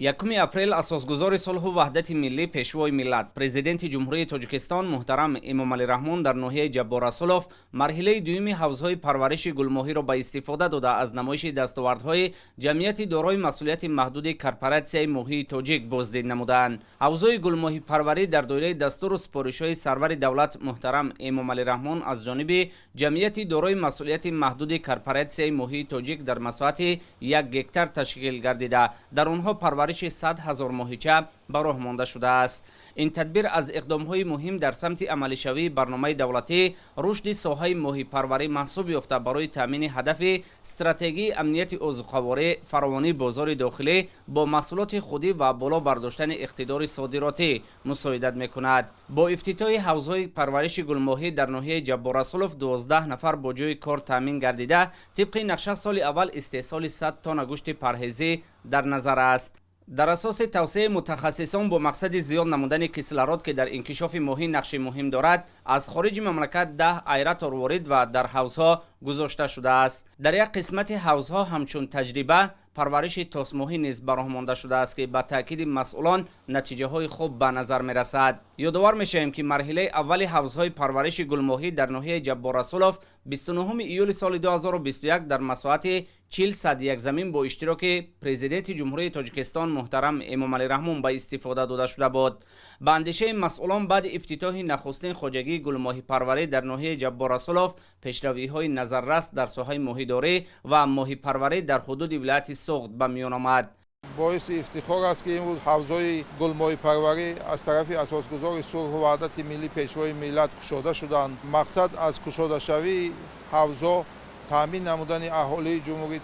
یکم اپریل اساسگزار صلح و وحدت ملی پیشوای ملت پرزیدنت جمهوری تاجیکستان محترم امامعلی رحمون در ناحیه جبار رسولوف مرحله دوم حوزهای پرورش گلماهی را به استفاده داده از نمایش دستاوردهای جمعیت دارای مسئولیت محدود کارپوراسیون ماهی تاجیک بازدید نمودند. حوزهای گلماهی پروری در دایره دستور و سپارش‌های سرور دولت محترم امامعلی رحمون از جانب جمعیت دارای مسئولیت محدود کارپوراسیون ماهی تاجیک در مساحت 1 هکتار تشکیل گردیده در آنها پرورش 100,000 ماهیچه به راه مانده شده است. این تدبیر از اقدام‌های مهم در سمت عملی شوی برنامه دولتی رشد ساحه ماهی پروری محسوب یافته برای تامین هدف استراتژی امنیت عضوخواری فراوانی بازار داخلی با محصولات خودی و بالا برداشتن اقتدار صادراتی مساعدت می‌کند. با افتتاح حوزه‌های پرورش گلماهی در ناحیه جبار رسولوف 12 نفر با جای کار تامین گردیده طبق نقشه سال اول استحصال 100 تن گوشت پرهیزی در نظر است. در اساس توسعه متخصصان با مقصد زیاد نمودن کسلرات که در انکشاف ماهی نقش مهم دارد از خارج مملکت 10 ایرت وارد و در حوزها گذاشته شده است. در یک قسمت حوزها همچون تجربه پرورش تاس ماهی نیز به راه مانده شده است که به تاکید مسئولان نتیجه های خوب به نظر می رسد. یادآور میشیم که مرحله اول حوزهای پرورش گلماهی در ناحیه جبار رسولوف 29 ایول سال 2021 در مساحت 40 صد زمین با اشتراک پرزیدنت جمهوری تاجیکستان محترم امامعلی رحمون به استفاده داده شده بود. به اندیشه مسئولان بعد افتتاح نخستین خواجگی گلماهی پروری در ناحیه جبار رسولوف پیشروی‌های نظررس در ساحه ماهیداری و ماهی پروری در حدود ولایت سوخت به میان آمد. باعث افتخار است که امروز حوزه‌های گلماهی پروری از طرف اساسگزار صلح و وحدت ملی پیشوای ملت گشاده شدند. مقصد از گشاده شوی حوزه تامین نمودن اهالی جمهوری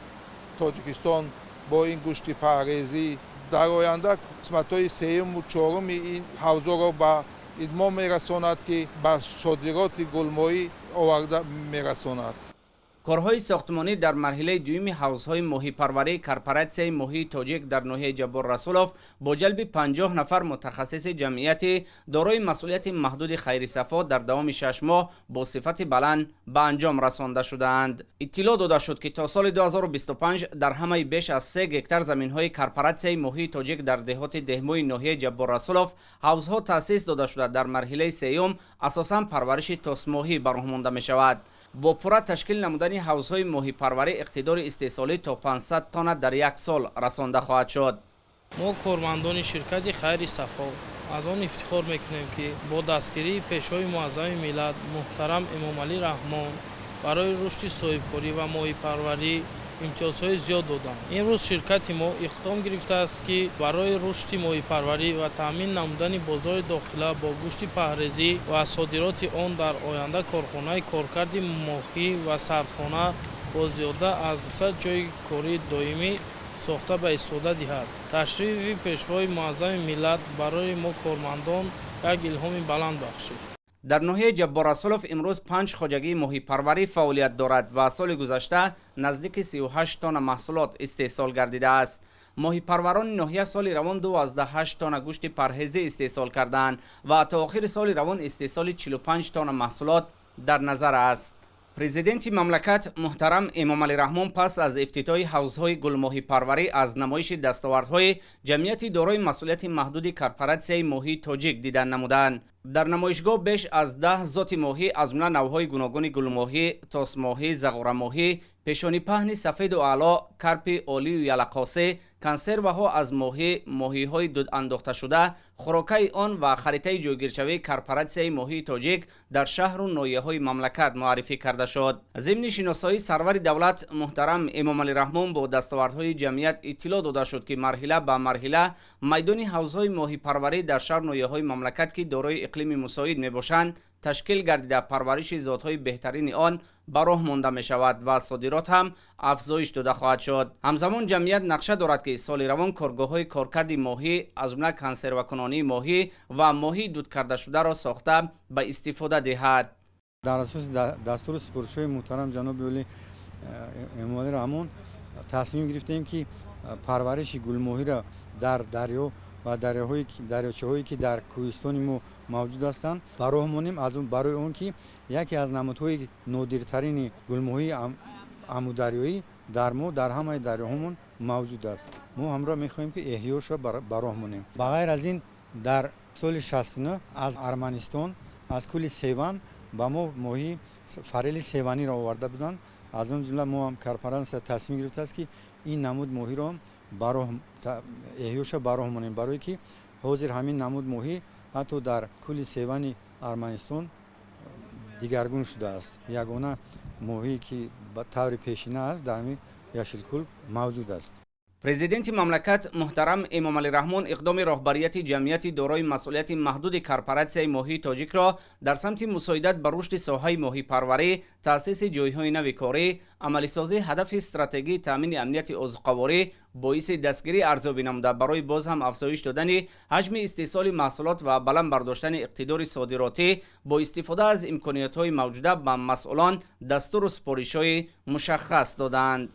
تاجیکستان با این گوشت پرهیزی در آینده قسمت‌های سوم و چهارم این حوزه را به ادامه می‌رساند که به صادرات گلماهی آورده می‌رساند. کارهای ساختمانی در مرحله دوم حوزهای ماهی پروری کارپوراسیون ماهی تاجیک در ناحیه جبار رسولوف با جلب 50 نفر متخصص جمعیت دارای مسئولیت محدود خیرصفا در دوام 6 ماه با صفت بلند به انجام رسانده شدند. اطلاع داده شد که تا سال 2025 در همه بیش از 3 هکتار زمین‌های کارپوراسیون ماهی تاجیک در دهات دهموی ناحیه جبار رسولوف حوزها تأسیس داده شده در مرحله سوم اساساً پرورش تاس ماهی به راه مانده می‌شود. با پورا تشکیل نمودن حوزهای ماهی پروری اقتدار استحصالی تا 500 تن در یک سال رسانده خواهد شد. ما کارمندان شرکت خیر صفا از آن افتخار میکنیم که با دستگیری پیشوای معظم ملت محترم امامعلی رحمون برای رشد صاحبکاری و ماهی پروری امتیازهای زیاد دادند. امروز شرکت ما اقدام گرفته است که برای رشد ماهی پروری و تامین نمودن بازار داخلی با گوشت پرهیزی و صادرات آن در آینده کارخانه کارکرد ماهی و سردخانه با زیاده از 200 جای کاری دائمی ساخته به استفاده دهد. تشریف پیشوای معظم ملت برای ما کارمندان یک الهام بلند بخشید. در ناحیه جبار رسولوف امروز 5 خواجگی ماهی پروری فعالیت دارد و سال گذشته نزدیک 38 تن محصولات استحصال گردیده است. ماهی پروران ناحیه سال روان 28 تن گوشت پرهیزی استحصال کردند و تا آخر سال روان استحصال 45 تن محصولات در نظر است. پرزیدنت مملکت محترم امامعلی رحمون پس از افتتاح حوزهای گلماهی پروری از نمایش دستاوردهای جمعیت دارای مسئولیت محدود کارپوراسیون ماهی تاجیک دیدن نمودند. در نمایشگاه بیش از 10 ذات ماهی از جمله نوعهای گوناگون گلماهی، تاس ماهی، زغوره ماهی، پیشانی پهن سفید و اعلی، کرپ عالی و یلقاسه، کنسروها از ماهی‌های دود انداخته شده، خوراکه آن و خریطه جایگیرشوی کارپوراسیون ماهی تاجیک در شهر و ناحیه‌های مملکت معرفی کرده شد. ضمن شناسایی سرور دولت محترم امامعلی رحمون با دستاوردهای جمعیت اطلاع داده شد که مرحله به مرحله میدان حوزهای ماهی پروری در شهر و ناحیه‌های مملکت که دارای اقلیم مساعد میباشند تشکیل گردیده پرورش ذات‌های بهترین آن به راه مانده می شود و صادرات هم افزایش داده خواهد شد. همزمان جمعیت نقشه دارد که سال روان کارگاه‌های کارکرد ماهی از جمله کنسرو کنانی ماهی و ماهی دود کرده شده را ساخته به استفاده دهد. در اساس دستور سپارش‌های محترم جناب ولی امامعلی رحمون تصمیم گرفتیم که پرورش گلماهی را در دریا و دریاچه‌هایی که در کوهستان ما موجود هستند برای همونیم از اون برای اون که یکی از نمادهای نادرترین گلماهی عمودریایی در ما در همه دریاهامون موجود است. ما همراه میخواهیم که احیاش را براه مونیم. بغیر از این در سال 69 از ارمنستان از کل سیوان با ما ماهی فریل سیوانی را آورده بودند. از اون جمله ما هم کارپرنس تصمیم گرفته است که این نمود ماهی را براه احیاش براه مونیم، برای که حاضر همین نمود ماهی حتی در کل سیوان ارمنستان دیگرگون شده است. یگانه ماهی که به طور پیشینه است در همین یشیلکول موجود است. پرزیدنت مملکت محترم امام علی رحمان اقدام رهبریت جمعیت دارای مسئولیت محدود کارپوراسیای ماهی تاجیک را در سمت مساعدت به رشد ساحه ماهی پروری، تأسیس جایهای نو کاری، عملی سازی هدف استراتژی تامین امنیت عضوقواری باعث دستگیری ارزیابی نموده برای باز هم افزایش دادن حجم استیصال محصولات و بلند برداشتن اقتدار صادراتی با استفاده از امکانیت‌های موجوده به مسئولان دستور و سپارش‌های مشخص دادند.